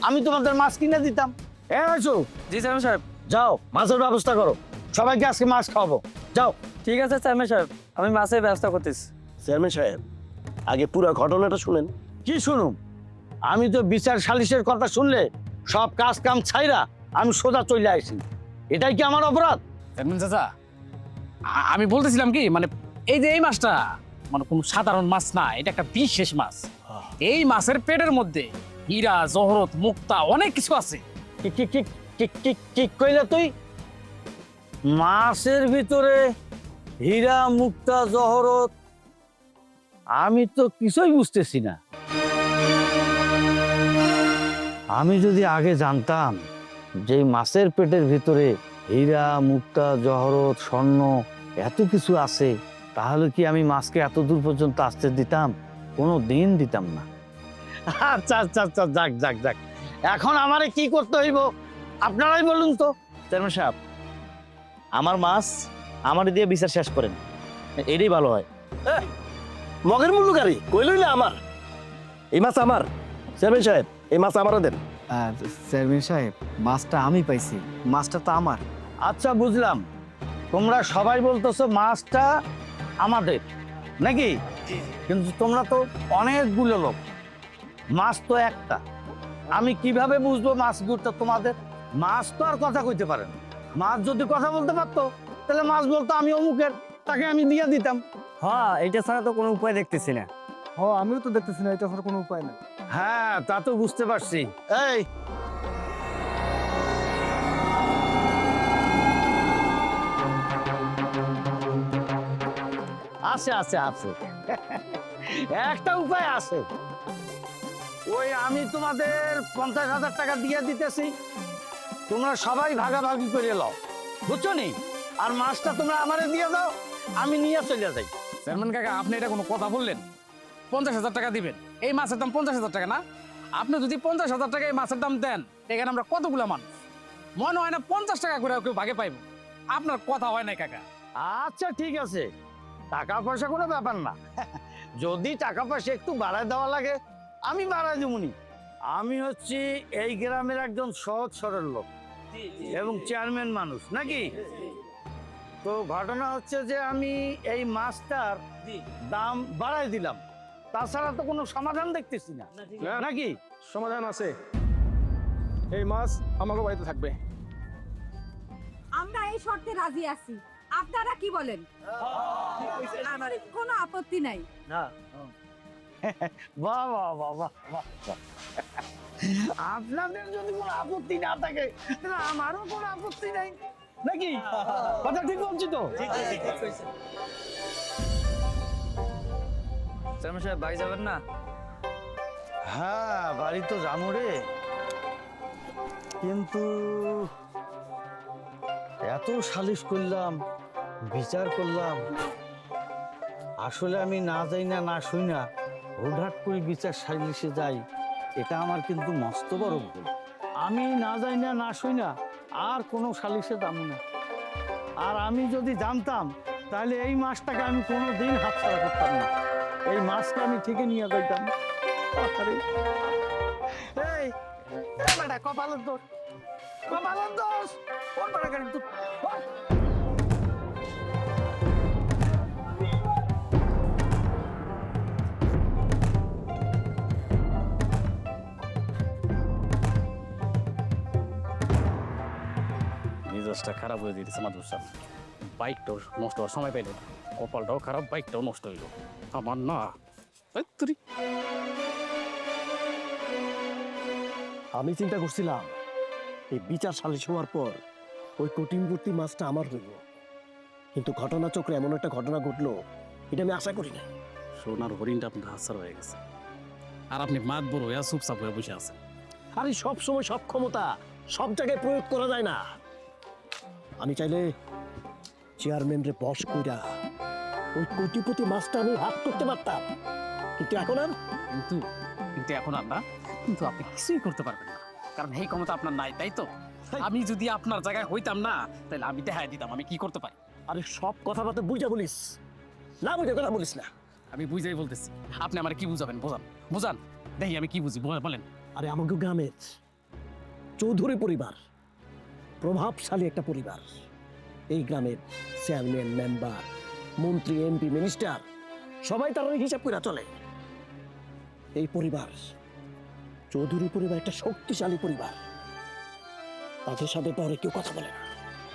আমি তোমাদের মাছ কিনে দিতাম। জি চেয়ারম্যান সাহেব। যাও মাছের ব্যবস্থা করো, সবাইকে আজকে মাছ খাওয়াবো, যাও। ঠিক আছে চেয়ারম্যান সাহেব, আমি মাছের ব্যবস্থা করতেছি। চেয়ারম্যান সাহেব আগে পুরো ঘটনাটা শুনেন। কি শুনুম? আমি তো বিচার সালিশের কথা শুনলে সব কাজ কাম ছাইরা আমি সোজা চলে আসি, এটাই কি আমার অপরাধ? চেয়ারম্যান চাচা, আমি বলতেছিলাম কি, মানে এই যে এই মাছটা মানে কোনো সাধারণ মাছ না, এটা একটা বিশেষ মাছ। এই মাছের পেটের মধ্যে হীরা জহরত মুক্তা অনেক কিছু আছে। কি কইলা তুই? মাছের ভিতরে হীরা মুক্তা জহরত? আমি তো কিছুই বুঝতেছি না। আমি যদি আগে জানতাম যে মাছের পেটের ভিতরে হীরা মুক্তা জহরত স্বর্ণ এত কিছু আছে, তাহলে কি আমি মাছকে এত দূর পর্যন্ত আসতে দিতাম? কোনো দিন দিতাম না। আচ্ছা আচ্ছা আচ্ছা, যাক যাক যাক, এখন আমারে কি করতে হইব আপনারাই বলুন তো। চেয়ারম্যান সাহেব, আমার মাছ আমার দিয়ে বিচার শেষ করেন, এটাই ভালো হয়। মগের মুল্লুকারি কই লইলে আমার এই মাছ আমার। চেয়ারম্যান সাহেব, এই মাছ আমারও দেন। আর চেয়ারম্যান সাহেব, মাছটা আমি পাইছি, মাছটা তো আমার। আচ্ছা বুঝলাম, তোমরা সবাই বলতেছো মাছটা আমাদের নাকি, কিন্তু তোমরা তো অনেকগুলো লোক, মাছ তো একটা। আমি কিভাবে বুঝবো মাছগুলোটা তোমাদের? মাছ তো আর কথা কইতে পারে না। মাছ যদি কথা বলতে পারতো তাহলে মাছ বলতো আমি অমুকের, তাকে আমি দিয়ে দিতাম। হ্যাঁ, এটা ছাড়া তো কোনো উপায় দেখতেছি না। আমিও তো দেখতেছি না, এটা ছাড়া কোনো উপায় নেই। হ্যাঁ, তা তো বুঝতে পারছি। এই আছে আছে আছে, একটা উপায় আছে। ওই আমি তোমাদের 50,000 টাকা দিয়ে দিতেছি, তোমরা সবাই ভাগাভাগি করে লও, বুঝছো নি? আর মাছটা তোমরা আমারে দিয়ে দাও, আমি নিয়ে চলে যাই। চেয়ারম্যান কাকা, আপনি এটা কোনো কথা বললেন? 50,000 টাকা দিবেন? এই মাছের দাম 50,000 টাকা না? আপনি যদি 50,000 টাকা এই মাছের দাম দেন, এখানে আমরা কতগুলো মানুষ, মনে হয় না 50 টাকা করে কেউ ভাগে পাইব। আপনার কথা হয় না কাকা। আচ্ছা ঠিক আছে, টাকা পয়সা কোনো ব্যাপার না। যদি টাকা পয়সা একটু বাড়ায় দেওয়া লাগে আমি বাড়ায় দেবনি। আমি হচ্ছি এই গ্রামের একজন সহজ সরল লোক এবং চেয়ারম্যান মানুষ নাকি। তো ঘটনা হচ্ছে যে আমি এই মাছটার দাম বাড়াই দিলাম, তাছাড়া তো কোনো সমাধান দেখতেছি না নাকি। সমাধান আছে, এই মাছ আমাকে বাড়িতে থাকবে। আমরা এই শর্তে রাজি আছি, আপনারা কি বলেন? আমার কোনো আপত্তি নাই। বাহ বাহ বাহ বাহ বাহ বাহ। আপনাদের যদি কোনো আপত্তি না থাকে তাহলে আমারও কোনো আপত্তি নাই নাকি। কথা ঠিক বলছি তো? চেয়ারম্যান সাহেব, বাড়ি যাবেন না? হ্যাঁ, বাড়ি তো যাবো রে, কিন্তু এত সালিশ করলাম, বিচার করলাম, আসলে আমি না যাই না না শুই না হুটহাট করে বিচার সালিশে যাই, এটা আমার কিন্তু মস্ত বড় ভুল। আমি না যাই না না শুই না আর কোনো সালিশে যাবো না। আর আমি যদি জানতাম তাহলে এই মাছটাকে আমি কোনোদিন হাতছাড়া করতাম না, এই মাছটা আমি ঠিকই নিয়ে যাইতাম। আরে এই বেটা, কপালের দোষ, কপালের দোষ, কোন বেটা গাড়ি তো মেজাজটা খারাপ হয়ে যেতেছে মাধুর সাহেব। বাইকটাও নষ্ট হওয়ার সময় পাইল না, কপালটাও খারাপ, বাইকটাও নষ্ট হইল আমার না। আমি চিন্তা করছিলাম এই বিচার সালিশ হওয়ার পর ওই কঠিনবর্তী মাছটা আমার হইব, কিন্তু ঘটনা চক্রে এমন একটা ঘটনা ঘটলো এটা আমি আশা করি না। সোনার হরিণটা আপনার হাতছাড়া হয়ে গেছে, আর আপনি মাত বড় হয়ে চুপচাপ হয়ে বসে আছেন। আরে সব সময় সব ক্ষমতা সব জায়গায় প্রয়োগ করা যায় না। আমি চাইলে চেয়ারম্যানরে বস কইরা ওই কোটিপতি মাছটা আমি হাত করতে পারতাম, কিন্তু এখন আর কিন্তু কিন্তু এখন আর না, কিন্তু আপনি কিছুই করতে পারবেন না, কারণ এই ক্ষমতা আপনার নাই, তাই তো? আমি যদি আপনার জায়গায় হইতাম না, তাহলে আমি দেখাই দিতাম আমি কি করতে পারি। আরে সব কথাবার্তা বুঝা বলিস না, বুঝে কথা বলিস না। আমি বুঝাই বলতেছি, আপনি আমার কি বুঝাবেন? বোঝান বোঝান, দেখি আমি কি বুঝি, বলেন। আরে আমাকে গ্রামের চৌধুরী পরিবার প্রভাবশালী একটা পরিবার, এই গ্রামের চেয়ারম্যান, মেম্বার, মন্ত্রী, এমপি, মিনিস্টার সবাই তারা হিসাব করে চলে। এই পরিবার চৌধুরী পরিবার একটা শক্তিশালী পরিবার, তাদের সাথে তো আর কেউ কথা বলে না।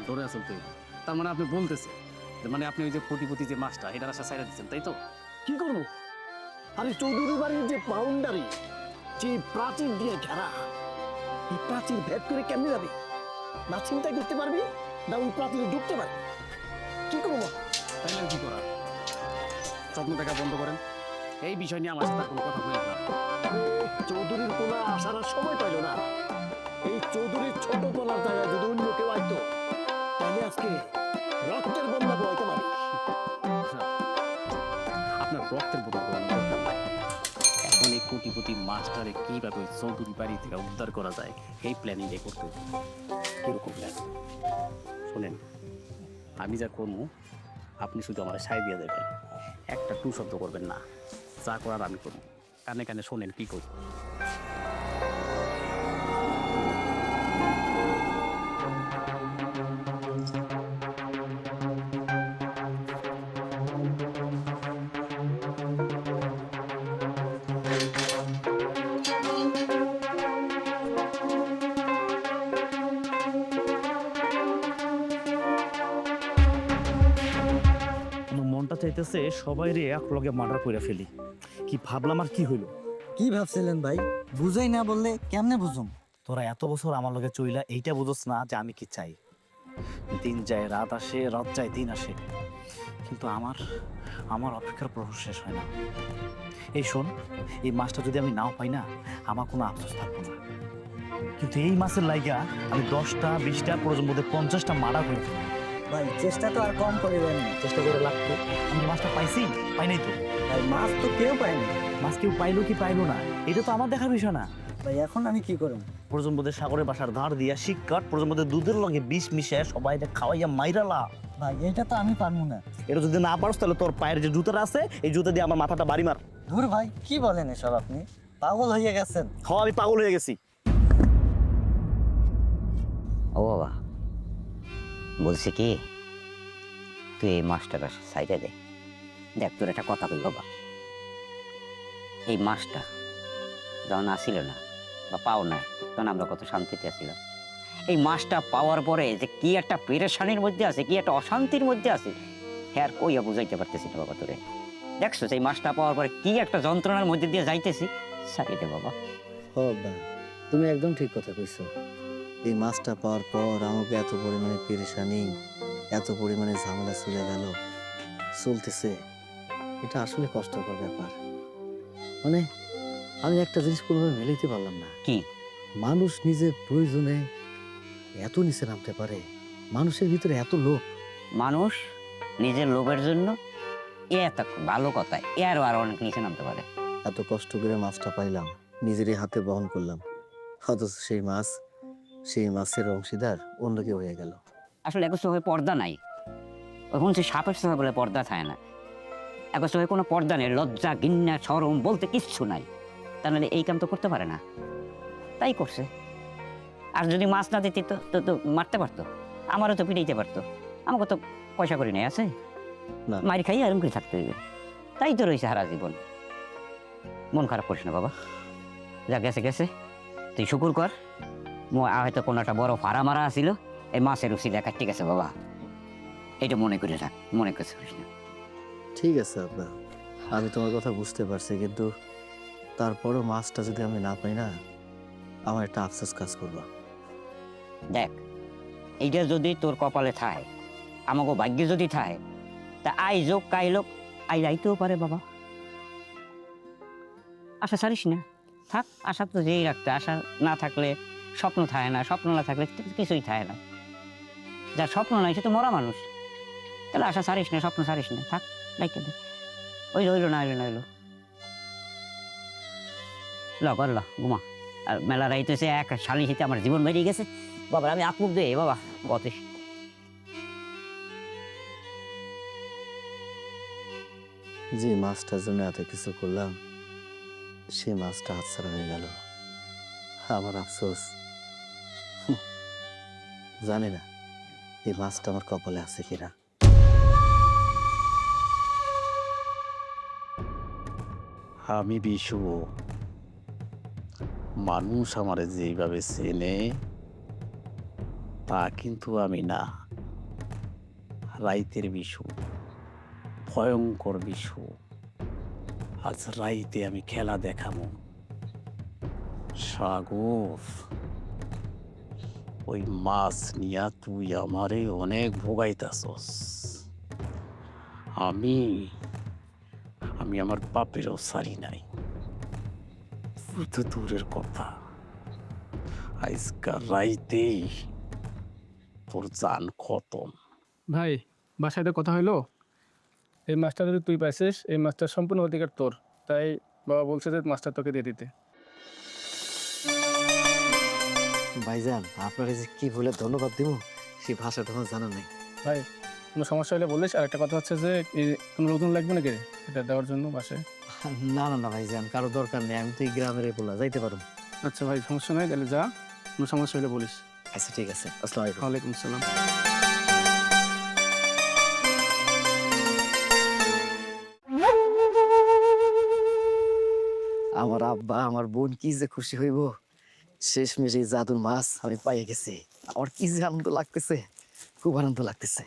ধরে আসল তুই, তার মানে আপনি বলতেছেন যে মানে আপনি ওই যে কোটিপতি যে মাছটা এটার আশা ছাইড়া দিচ্ছেন, তাই তো? কি করবো? আরে চৌধুরী বাড়ির যে বাউন্ডারি, যে প্রাচীর দিয়ে ঘেরা, এই প্রাচীর ভেদ করে কেমনে যাবে? না চিন্তা করতে পারবি না ওই প্রাচীরে ঢুকতে পারবি? কি করবো? তাইলে কি করার? স্বপ্ন দেখা বন্ধ করেন, এই বিষয় নিয়ে আমার সাথে আর কোনো কথা বলবেন না। চৌধুরীর কোনা আসার আর সময় পাইল না। এই চৌধুরীর ছোট গলার জায়গায় যদি অন্য কেউ আইতো তাহলে আজকে রক্তের বন্যা বইতে পারি। আপনার রক্তের বোধ দরকার নাই, এখন এই কোটিপতি মাছটারে কিভাবে ওই চৌধুরী বাড়ি থেকে উদ্ধার করা যায় এই প্ল্যানিংটাই করতে হবে। কিরকম প্ল্যান শোনেন, আমি যা করবো আপনি শুধু আমার সাই দিয়ে দেবেন, একটা টু শব্দ করবেন না, যা করার আমি করবো। কানে কানে শোনেন কি করি। আমার মনটা চাইতেছে সবাই রে এক লগে মার্ডার করে ফেলি। কি ভাবলাম আর কি হইলো? কি ভাবছিলেন ভাই? বুঝাই না বললে কেমনে বুঝুম? তোরা এত বছর আমার লগে চইলা এইটা বুঝোস না যে আমি কি চাই। দিন যায় রাত আসে, রাত যায় দিন আসে, কিন্তু আমার আমার অপেক্ষার প্রহর শেষ হয় না। এই শোন, এই মাছটা যদি আমি নাও পাই না, আমার কোনো আফসোস থাকবো না, কিন্তু এই মাছের লাইগা আমি 10টা 20টা প্রয়োজন বোধে 50টা মারা করে ফেলবো। ভাই চেষ্টা তো আর কম করিবেন না। চেষ্টা করে লাগতো। আমি কি মাছটা পাইছি? পাই নাই তো। ভাই মাছ তো কেউ পায়নি। মাছ কেউ পাইলো কি পাইলো না এটা তো আমার দেখার বিষয় না। ভাই এখন আমি কি করব? প্রয়োজন বোধে সাগরের বাসার ধার দিয়া শিককাট, প্রয়োজন বোধে দুধের লগে বিষ মিশায় সবাই খাওয়াইয়া মাইরালা। ভাই এটা তো আমি পারবো না। এটা যদি না পারস তাহলে তোর পায়ের যে জুতাটা আছে এই জুতা দিয়ে আমার মাথাটা বাড়ি মার। ধুর ভাই কি বলেন এসব? আপনি পাগল হয়ে গেছেন। আমি পাগল হয়ে গেছি। ও বাবা, বলছি কি, তুই এই মাছটার সাইডে দে। দেখ তোর একটা কথা কই বাবা, এই মাছটা যখন আসিল না বা পাও না, তখন আমরা কত শান্তিতে আসছিলাম। এই মাছটা পাওয়ার পরে যে কি একটা পেরেশানির মধ্যে আছে, কি একটা অশান্তির মধ্যে আছে, হ্যাঁ কইয়া বুঝাইতে পারতেছি না বাবা তোরে। দেখছো এই মাছটা পাওয়ার পরে কি একটা যন্ত্রণার মধ্যে দিয়ে যাইতেছি। সাইডে বাবা। বাবা তুমি একদম ঠিক কথা কইছো। এই মাছটা পাওয়ার পর আমাকে এত পরিমাণে পেরেশানি, এত পরিমাণে ঝামেলা চলে গেল, চলতেছে, এটা আসলে কষ্টকর ব্যাপার। মানে আমি একটা জিনিস কোনোভাবে মেলাইতে পারলাম না। কি? মানুষ নিজের প্রয়োজনে এত নিচে নামতে পারে? মানুষের ভিতরে এত লোভ। মানুষ নিজের লোভের জন্য এত ভালো কথা, এর আর অনেক নিচে নামতে পারে। এত কষ্ট করে মাছটা পাইলাম, নিজেরই হাতে বহন করলাম, অথচ সেই মাছ, সেই মাছের অংশীদার অন্য কেউ হয়ে গেল। আসলে এক সময় পর্দা নাই, ওখন সে সাপের সময় বলে পর্দা থাকে না। এক সময় কোনো পর্দা নেই, লজ্জা ঘৃণা শরম বলতে কিচ্ছু নাই। তা নাহলে এই কাম তো করতে পারে না, তাই করছে। আর যদি মাছ না দিতে তো তো মারতে পারতো, আমারও তো পিটাইতে পারতো। আমাকে তো পয়সা করে নেই আছে, না। মারি খাই এরকম করে থাকতে হইবে। তাই তো রয়েছে সারা জীবন। মন খারাপ করিস না বাবা, যা গেছে গেছে, তুই শুকুর কর। হয়তো কোনো একটা বড় ফাড়া মারা আসিল, এই মাছের উচিলা কাটতে গেছে বাবা, এটা মনে করে রাখ, মনে করতে পারিস না। ঠিক আছে আব্বা, আমি তোমার কথা বুঝতে পারছি, কিন্তু তারপরও মাছটা যদি আমি না পাই না, আমার একটা আফসোস কাজ করবো। দেখ, এইটা যদি তোর কপালে থায়, আমাকে ভাগ্যে যদি থায়, তা আই যোগ কাই লোক আই যাইতেও পারে বাবা। আশা ছাড়িস না, থাক। আশা তো যেই রাখতে, আশা না থাকলে স্বপ্ন থাকে না, স্বপ্ন না থাকলে কিছুই থাকে না। যার স্বপ্ন নাই সে তো মরা মানুষ। তাহলে আশা ছাড়িস না, স্বপ্ন ছাড়িস না, থাক, ডাইকে দে। ওই রইলো না, এলো না, এলো ল করল ঘুমা। আর মেলা রাইতেছে, এক শালি হিতে আমার জীবন বেরিয়ে গেছে বাবা। আমি আপুর দে বাবা, গতে যে মাছটার জন্য এত কিছু করলাম, সে মাছটা হাতছাড়া হয়ে গেল। আমার আফসোস, জানি না এই মাছটা আমার কপালে আছে কিনা। আমি বিশু, মানুষ আমার যেভাবে চেনে তা কিন্তু আমি না। রাইতের বিশু, ভয়ঙ্কর বিশু। আজ রাইতে আমি খেলা দেখাবো। সাগর, ওই মাছ নিয়া তুই আমারে অনেক ভোগাইতাছস। আমি আমার বাপেরও সারি নাই। তো দূরের কথা, আজকাল রাইতেই তোর জান খতম। ভাই বাসায় তো কথা হইলো, এই মাছটা যদি তুই পাইছিস, এই মাছটার সম্পূর্ণ অধিকার তোর। তাই বাবা বলছে যে মাছটা তোকে দিয়ে দিতে। ভাইজান, আপনার যে কি বলে ধন্যবাদ দিব সেই ভাষাটা আমার জানা নেই। ভাই কোনো সমস্যা হলে বলিস। আর একটা কথা হচ্ছে যে কোনো নতুন লাগবে নাকি এটা দেওয়ার জন্য বাসায়? না না না ভাইজান, কারো দরকার নেই, আমি তো এই গ্রামের পোলা, যাইতে পারো। আচ্ছা ভাই, সমস্যা নাই, তাহলে যা, কোনো সমস্যা হলে বলিস। আচ্ছা ঠিক আছে, আসসালামু আলাইকুম। ওয়ালাইকুম আসসালাম। আমার আব্বা আমার বোন কি যে খুশি হইব, শেষমেশ এই জাদুর মাছ আমি পাইয়ে গেছি। আমার কি যে আনন্দ লাগতেছে, খুব আনন্দ লাগতেছে।